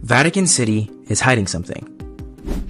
Vatican City is hiding something.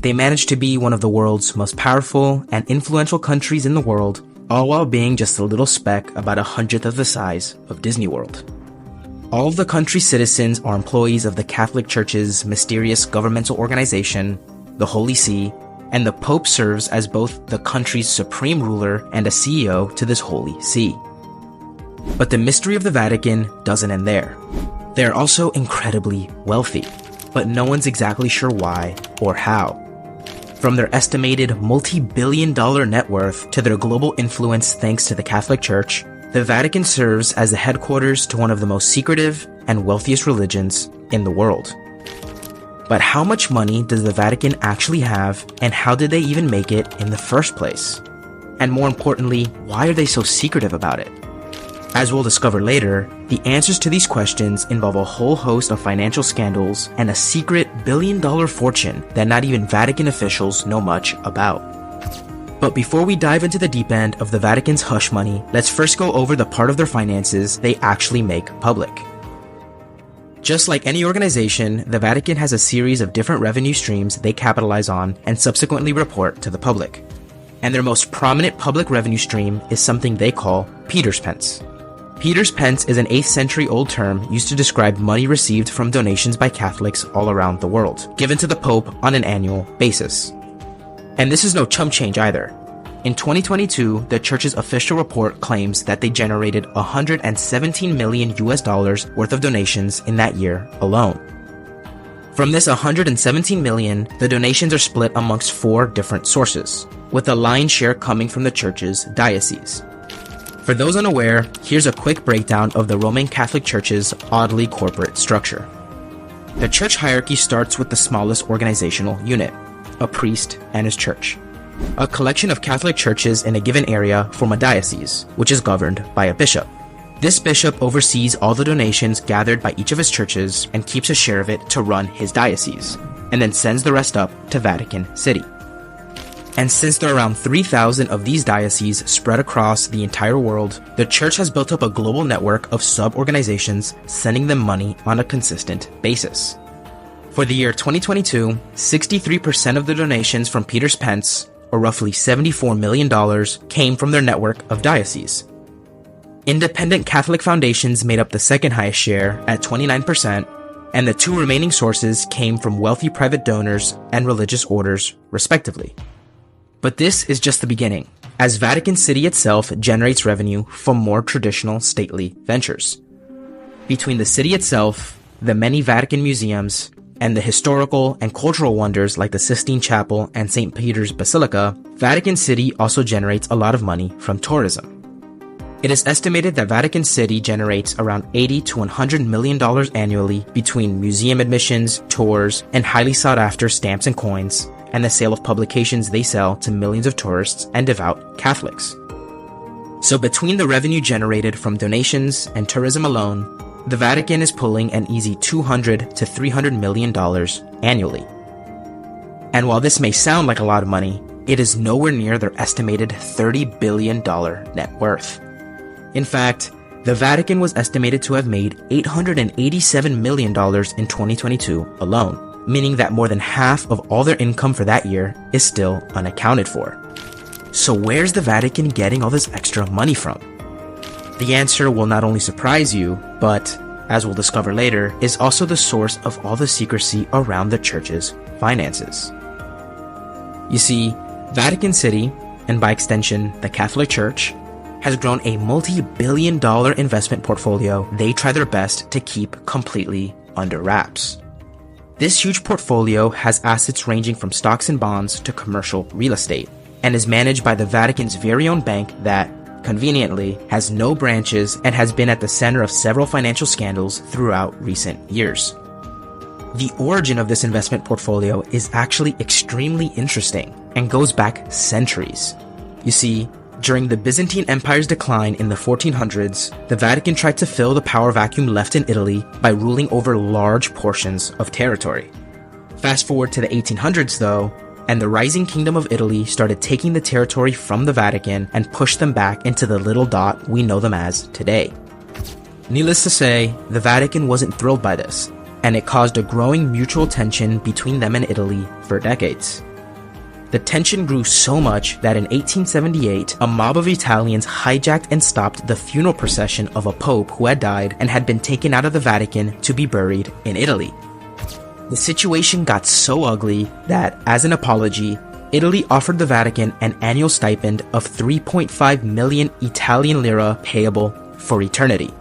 They managed to be one of the world's most powerful and influential countries in the world, all while being just a little speck about 100th of the size of Disney World. All of the country's citizens are employees of the Catholic Church's mysterious governmental organization, the Holy See, and the Pope serves as both the country's supreme ruler and a CEO to this Holy See. But the mystery of the Vatican doesn't end there. They are also incredibly wealthy, but no one's exactly sure why or how. From their estimated multi-billion-dollar net worth to their global influence thanks to the Catholic Church, the Vatican serves as the headquarters to one of the most secretive and wealthiest religions in the world. But how much money does the Vatican actually have, and how did they even make it in the first place? And more importantly, why are they so secretive about it? As we'll discover later, the answers to these questions involve a whole host of financial scandals and a secret billion-dollar fortune that not even Vatican officials know much about. But before we dive into the deep end of the Vatican's hush money, let's first go over the part of their finances they actually make public. Just like any organization, the Vatican has a series of different revenue streams they capitalize on and subsequently report to the public. And their most prominent public revenue stream is something they call Peter's Pence. Peter's Pence is an 8th century old term used to describe money received from donations by Catholics all around the world, given to the Pope on an annual basis. And this is no chump change either. In 2022, the church's official report claims that they generated $117 million worth of donations in that year alone. From this $117 million, the donations are split amongst 4 different sources, with the lion's share coming from the church's diocese. For those unaware, here's a quick breakdown of the Roman Catholic Church's oddly corporate structure. The church hierarchy starts with the smallest organizational unit, a priest and his church. A collection of Catholic churches in a given area form a diocese, which is governed by a bishop. This bishop oversees all the donations gathered by each of his churches and keeps a share of it to run his diocese, and then sends the rest up to Vatican City. And since there are around 3,000 of these dioceses spread across the entire world, the church has built up a global network of sub-organizations sending them money on a consistent basis. For the year 2022, 63% of the donations from Peter's Pence, or roughly $74 million, came from their network of dioceses. Independent Catholic foundations made up the second highest share at 29%, and the 2 remaining sources came from wealthy private donors and religious orders, respectively. But this is just the beginning, as Vatican City itself generates revenue from more traditional stately ventures. Between the city itself, the many Vatican museums, and the historical and cultural wonders like the Sistine Chapel and St. Peter's Basilica, Vatican City also generates a lot of money from tourism. It is estimated that Vatican City generates around $80 to $100 million annually between museum admissions, tours, and highly sought-after stamps and coins, and the sale of publications they sell to millions of tourists and devout Catholics. So between the revenue generated from donations and tourism alone, the Vatican is pulling an easy $200 to $300 million annually. And while this may sound like a lot of money, it is nowhere near their estimated $30 billion net worth. In fact, the Vatican was estimated to have made $887 million in 2022 alone, meaning that more than half of all their income for that year is still unaccounted for. So where's the Vatican getting all this extra money from? The answer will not only surprise you, but, as we'll discover later, is also the source of all the secrecy around the church's finances. You see, Vatican City, and by extension the Catholic Church, has grown a multi-billion-dollar investment portfolio they try their best to keep completely under wraps. This huge portfolio has assets ranging from stocks and bonds to commercial real estate, and is managed by the Vatican's very own bank that, conveniently, has no branches and has been at the center of several financial scandals throughout recent years. The origin of this investment portfolio is actually extremely interesting and goes back centuries. You see, during the Byzantine Empire's decline in the 1400s, the Vatican tried to fill the power vacuum left in Italy by ruling over large portions of territory. Fast forward to the 1800s though, and the rising Kingdom of Italy started taking the territory from the Vatican and pushed them back into the little dot we know them as today. Needless to say, the Vatican wasn't thrilled by this, and it caused a growing mutual tension between them and Italy for decades. The tension grew so much that in 1878, a mob of Italians hijacked and stopped the funeral procession of a pope who had died and had been taken out of the Vatican to be buried in Italy. The situation got so ugly that, as an apology, Italy offered the Vatican an annual stipend of 3.5 million Italian lira payable for eternity.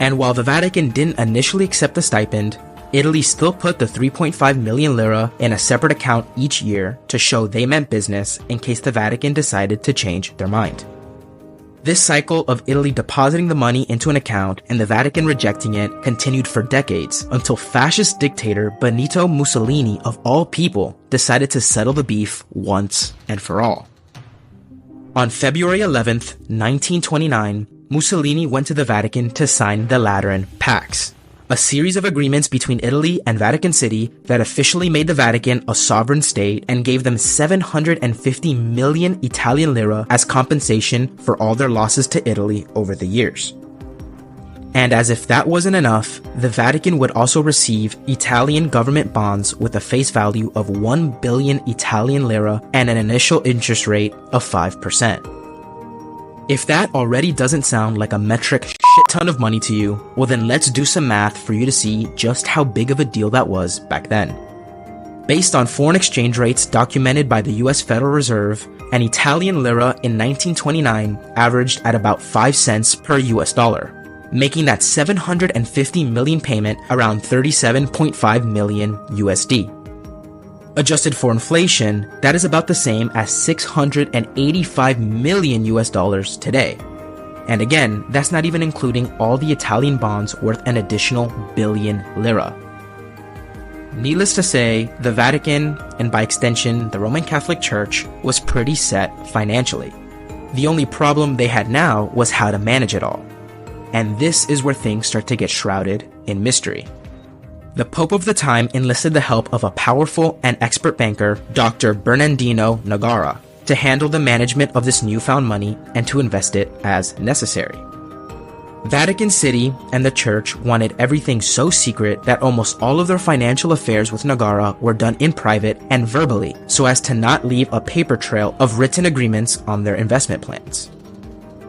And while the Vatican didn't initially accept the stipend, Italy still put the 3.5 million lira in a separate account each year to show they meant business in case the Vatican decided to change their mind. This cycle of Italy depositing the money into an account and the Vatican rejecting it continued for decades until fascist dictator Benito Mussolini, of all people, decided to settle the beef once and for all. On February 11th, 1929, Mussolini went to the Vatican to sign the Lateran Pax, a series of agreements between Italy and Vatican City that officially made the Vatican a sovereign state and gave them 750 million Italian lira as compensation for all their losses to Italy over the years. And as if that wasn't enough, the Vatican would also receive Italian government bonds with a face value of 1 billion Italian lira and an initial interest rate of 5%. If that already doesn't sound like a metric shit ton of money to you, well then let's do some math for you to see just how big of a deal that was back then. Based on foreign exchange rates documented by the US Federal Reserve, an Italian lira in 1929 averaged at about 5 cents per US dollar, making that 750 million payment around 37.5 million USD. Adjusted for inflation, that is about the same as 685 million US dollars today. And again, that's not even including all the Italian bonds worth an additional billion lira. Needless to say, the Vatican, and by extension the Roman Catholic Church, was pretty set financially. The only problem they had now was how to manage it all. And this is where things start to get shrouded in mystery. The Pope of the time enlisted the help of a powerful and expert banker, Dr. Bernardino Nogara, to handle the management of this newfound money and to invest it as necessary. Vatican City and the Church wanted everything so secret that almost all of their financial affairs with Nogara were done in private and verbally, so as to not leave a paper trail of written agreements on their investment plans.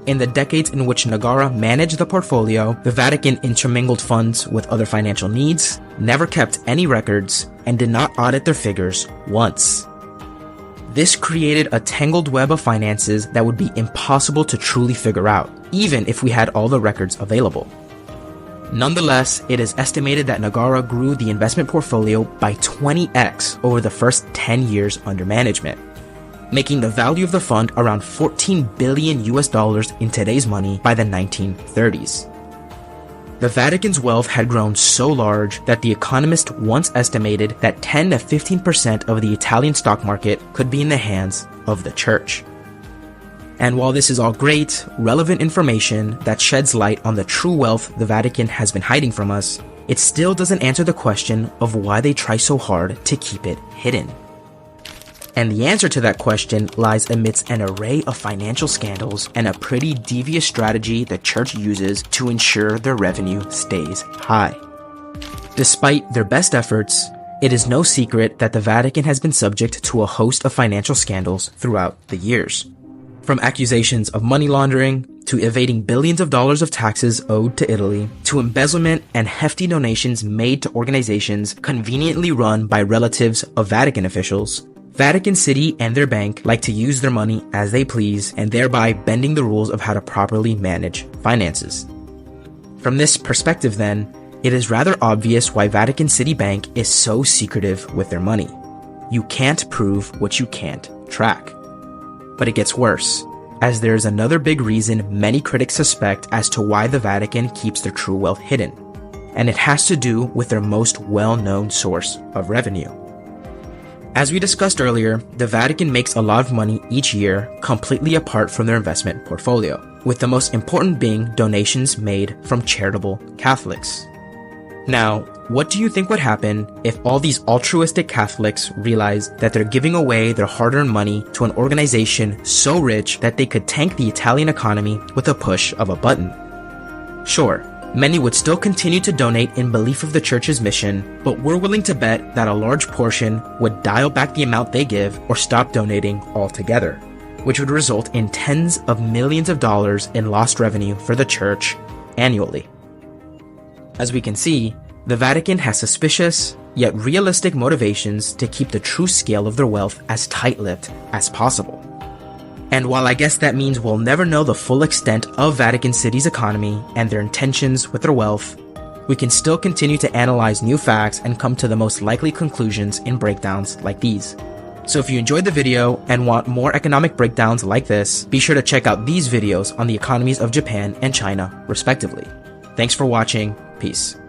In the decades in which Nogara managed the portfolio, the Vatican intermingled funds with other financial needs, never kept any records, and did not audit their figures once. This created a tangled web of finances that would be impossible to truly figure out, even if we had all the records available. Nonetheless, it is estimated that Nogara grew the investment portfolio by 20x over the first 10 years under management, making the value of the fund around 14 billion US dollars in today's money by the 1930s. The Vatican's wealth had grown so large that The Economist once estimated that 10 to 15% of the Italian stock market could be in the hands of the church. And while this is all great, relevant information that sheds light on the true wealth the Vatican has been hiding from us, it still doesn't answer the question of why they try so hard to keep it hidden. And the answer to that question lies amidst an array of financial scandals and a pretty devious strategy the church uses to ensure their revenue stays high. Despite their best efforts, it is no secret that the Vatican has been subject to a host of financial scandals throughout the years. From accusations of money laundering, to evading billions of dollars of taxes owed to Italy, to embezzlement and hefty donations made to organizations conveniently run by relatives of Vatican officials, Vatican City and their bank like to use their money as they please and thereby bending the rules of how to properly manage finances. From this perspective then, it is rather obvious why Vatican City Bank is so secretive with their money. You can't prove what you can't track. But it gets worse, as there is another big reason many critics suspect as to why the Vatican keeps their true wealth hidden, and it has to do with their most well-known source of revenue. As we discussed earlier, the Vatican makes a lot of money each year completely apart from their investment portfolio, with the most important being donations made from charitable Catholics. Now, what do you think would happen if all these altruistic Catholics realized that they're giving away their hard-earned money to an organization so rich that they could tank the Italian economy with a push of a button? Sure, Many would still continue to donate in belief of the church's mission, but we're willing to bet that a large portion would dial back the amount they give or stop donating altogether, which would result in tens of millions of dollars in lost revenue for the church annually. As we can see, the Vatican has suspicious, yet realistic motivations to keep the true scale of their wealth as tight-lipped as possible. And while I guess that means we'll never know the full extent of Vatican City's economy and their intentions with their wealth, we can still continue to analyze new facts and come to the most likely conclusions in breakdowns like these. So if you enjoyed the video and want more economic breakdowns like this, be sure to check out these videos on the economies of Japan and China, respectively. Thanks for watching. Peace.